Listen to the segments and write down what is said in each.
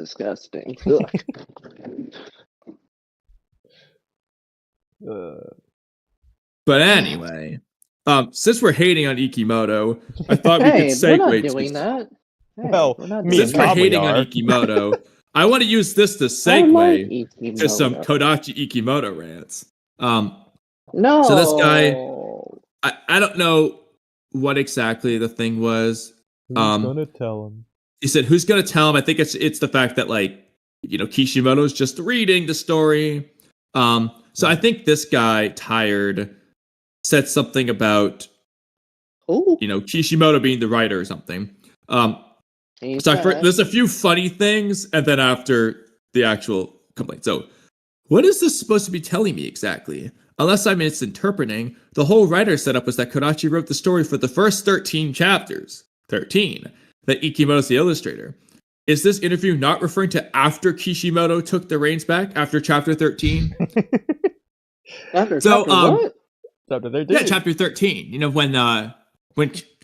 Disgusting. Ugh. But anyway, since we're hating on Ikimoto, I thought we could Hey, we're not segue doing to... that. Hey, Well, we're not me doing Since and we're that. Kamui hating on are. Ikimoto, I want to use this to I like segue to some Ikimoto. Kodachi Ikimoto rants. No. So this guy, I don't know what exactly the thing was. Who's gonna tell him? He said, "Who's gonna tell him?" I think it's the fact that, like, you know, Kishimoto's just reading the story. So I think this guy, Tired, said something about, Ooh, you know, Kishimoto being the writer or something. he's So back. there's a few funny things, and then after the actual complaint. So, what is this supposed to be telling me exactly? Unless I'm misinterpreting, the whole writer setup was that Kodachi wrote the story for the first 13 chapters. 13. That Ikimoto's the illustrator. Is this interview not referring to after Kishimoto took the reins back after chapter 13? After So, chapter what? Chapter 13. Yeah, chapter 13. You know, when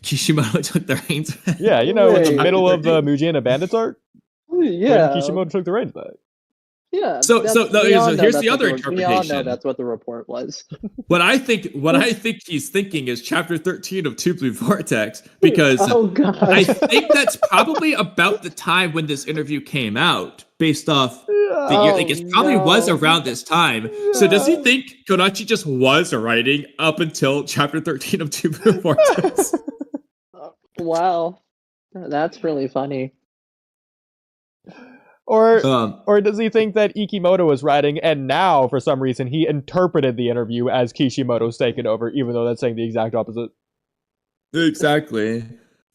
Kishimoto took the reins back. Yeah, you know, in the Wait. middle of the Mujiana Bandits arc, Yeah. when Kishimoto took the reins back. Yeah. So that's- no, we all so know here's that's the what other We all know interpretation. that's what the report was. What I think he's thinking is chapter 13 of Two Blue Vortex, because Oh god. I think that's probably about the time when this interview came out, based off the year. Like, it probably was around this time. So does he think Kodachi just was writing up until chapter 13 of Two Blue Vortex? Wow. That's really funny. Or Um, does he think that Ikimoto was writing, and now, for some reason, he interpreted the interview as Kishimoto's taken over, even though that's saying the exact opposite? exactly.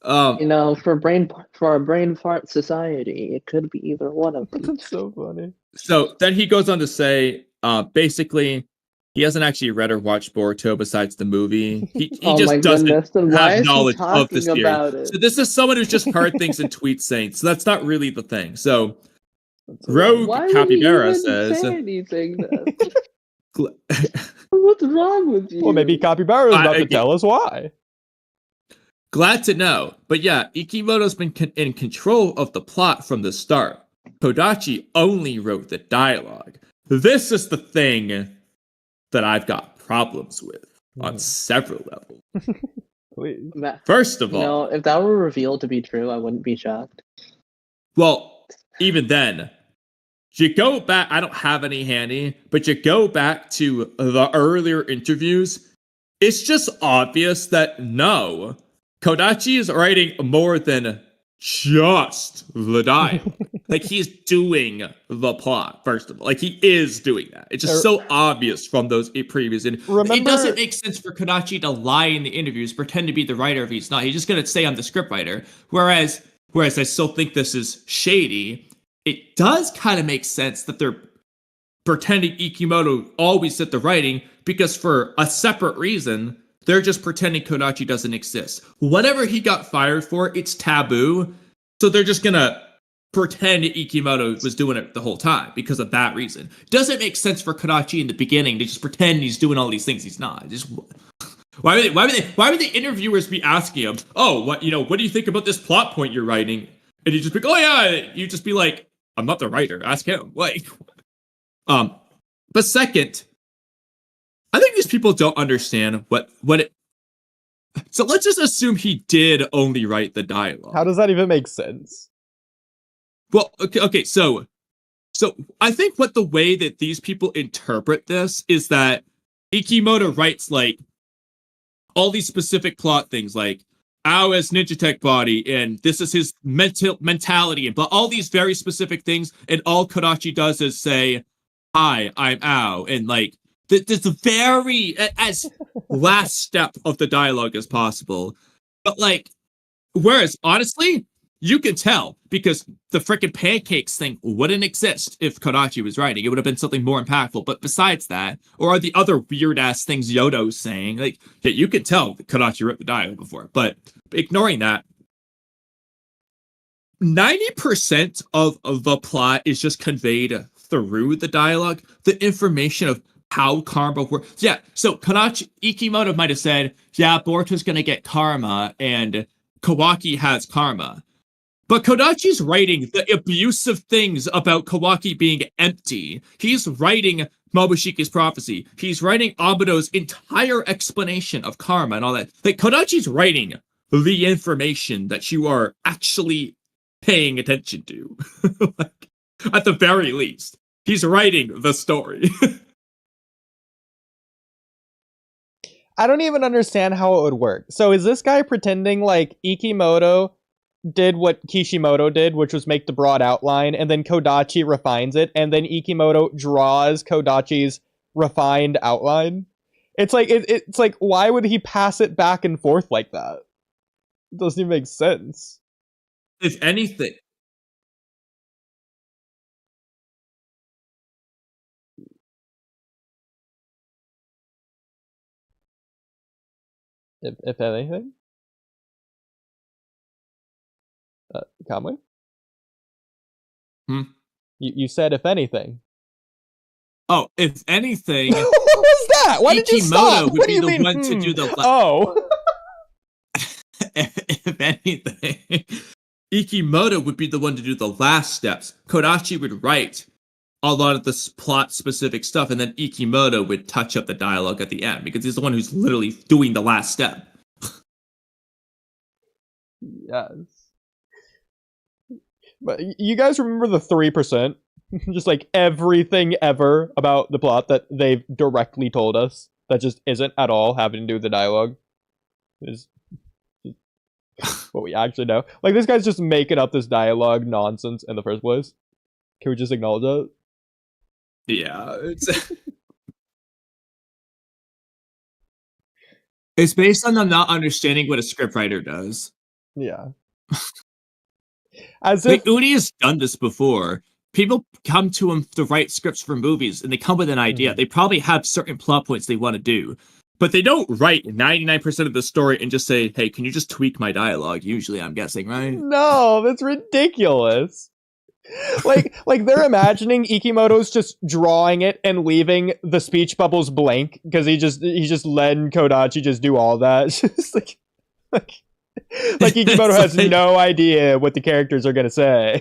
You know, for a brain fart society, it could be either one of them. That's so funny. So then he goes on to say, basically, he hasn't actually read or watched Boruto besides the movie. He Oh just my doesn't goodness, then why have is he knowledge of the talking series. about it? So this is someone who's just heard things in tweets saying. So that's not really the thing. So That's Rogue Why would he Capybara even says, say anything then? What's wrong with you? Well, maybe Capybara is about to again- tell us why. "Glad to know. But yeah, Ikimoto's been in control of the plot from the start. Kodachi only wrote the dialogue. This is the thing that I've got problems with on several levels. Please. First of You all, know, if that were revealed to be true, I wouldn't be shocked. well, even then, you go back, I don't have any handy, but you go back to the earlier interviews, it's just obvious that no, Kodachi is writing more than just the dialogue. Like, he's doing the plot, first of all. Like, he is doing that. It's just so obvious from those previous interviews. It doesn't make sense for Kodachi to lie in the interviews, pretend to be the writer if he's not. He's just going to say I'm the scriptwriter. Whereas I still think this is shady. It does kind of make sense that they're pretending Ikimoto always did the writing, because for a separate reason, they're just pretending Kodachi doesn't exist. Whatever he got fired for, it's taboo. So they're just going to pretend Ikimoto was doing it the whole time because of that reason. Doesn't make sense for Kodachi in the beginning to just pretend he's doing all these things he's not. Just why would the interviewers be asking him, "Oh, what do you think about this plot point you're writing?" And you just be, "Oh yeah," you just be like, "I'm not the writer. Ask him." Like, but second, I think these people don't understand what it. So let's just assume he did only write the dialogue. How does that even make sense? Well, okay, so I think what the way that these people interpret this is that Ikimoto writes, like, all these specific plot things, like Ao as Ninja Tech body, and this is his mentality, but all these very specific things, and all Kodachi does is say, "Hi, I'm Ao," and like this very as last step of the dialogue as possible. But like, whereas honestly, you can tell, because the frickin' pancakes thing wouldn't exist if Kodachi was writing. It would have been something more impactful. But besides that, or the other weird ass things Yodo's saying, like, yeah, you can tell that Kodachi wrote the dialogue before. But ignoring that, 90% of the plot is just conveyed through the dialogue. The information of how karma works. Yeah, so Ikimoto might have said, yeah, Boruto's gonna get karma, and Kawaki has karma. But Kodachi's writing the abusive things about Kawaki being empty. He's writing Mobushiki's prophecy. He's writing Abudo's entire explanation of karma and all that. Like, Kodachi's writing the information that you are actually paying attention to. Like, at the very least, he's writing the story. I don't even understand how it would work. So is this guy pretending like Ikimoto did what Kishimoto did, which was make the broad outline, and then Kodachi refines it, and then Ikimoto draws Kodachi's refined outline? It's like it's like, why would he pass it back and forth like that? It doesn't even make sense. If anything, If anything, Kamui? Hmm? You said if anything. Oh, if anything, What was that? Why did you stop? Ikimoto would What do be you the mean? one to do the. Oh. If anything, Ikimoto would be the one to do the last steps. Kodachi would write a lot of the plot-specific stuff, and then Ikimoto would touch up the dialogue at the end, because he's the one who's literally doing the last step. Yes. But you guys remember the 3%? Just like everything ever about the plot that they've directly told us that just isn't at all having to do with the dialogue is what we actually know. Like, this guy's just making up this dialogue nonsense in the first place. Can we just acknowledge that? Yeah, it's based on them not understanding what a scriptwriter does. Yeah. As Like, if Oodie has done this before. People come to him to write scripts for movies, and they come with an idea. They probably have certain plot points they want to do, but they don't write 99% of the story and just say, hey, can you just tweak my dialogue? Usually, I'm guessing, right? no, that's ridiculous. Like they're imagining Ikimoto's just drawing it and leaving the speech bubbles blank because he's just letting Kodachi just do all that. It's just like Ikimoto has no idea what the characters are gonna say.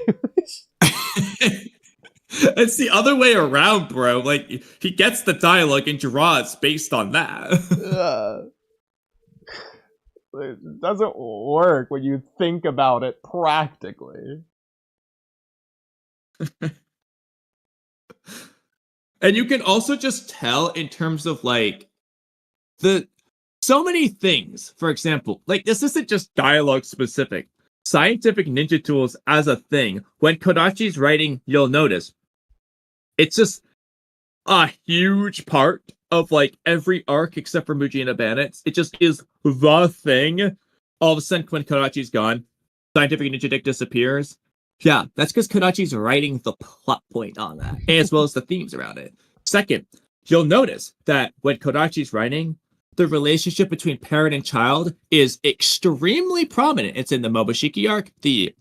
It's the other way around, bro. Like, he gets the dialogue and draws based on that. It doesn't work when you think about it practically. And you can also just tell in terms of like so many things. For example, like, this isn't just dialogue specific. Scientific ninja tools as a thing. When Kodachi's writing, you'll notice it's just a huge part of like every arc except for Mujina Bandits. It just is the thing. All of a sudden, when Kodachi's gone, Scientific Ninja Dick disappears. Yeah, that's because Kodachi's writing the plot point on that, as well as the themes around it. Second, you'll notice that when Kodachi's writing, the relationship between parent and child is extremely prominent. It's in the Momoshiki arc, the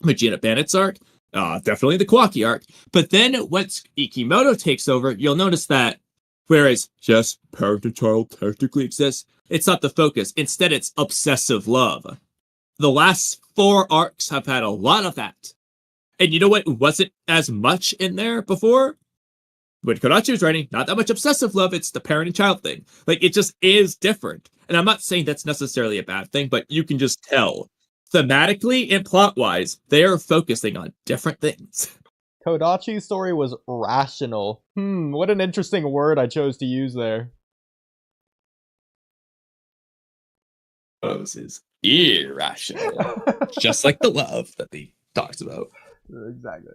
Mujina Bandits arc, definitely the Kawaki arc. But then once Ikimoto takes over, you'll notice that whereas, yes, parent and child technically exists, it's not the focus. Instead, it's obsessive love. The last 4 arcs have had a lot of that. And you know what wasn't as much in there before? When Kodachi was writing, not that much obsessive love, it's the parent and child thing. Like, it just is different. And I'm not saying that's necessarily a bad thing, but you can just tell. Thematically and plot-wise, they are focusing on different things. Kodachi's story was rational. What an interesting word I chose to use there. This is irrational. Just like the love that he talks about. Exactly.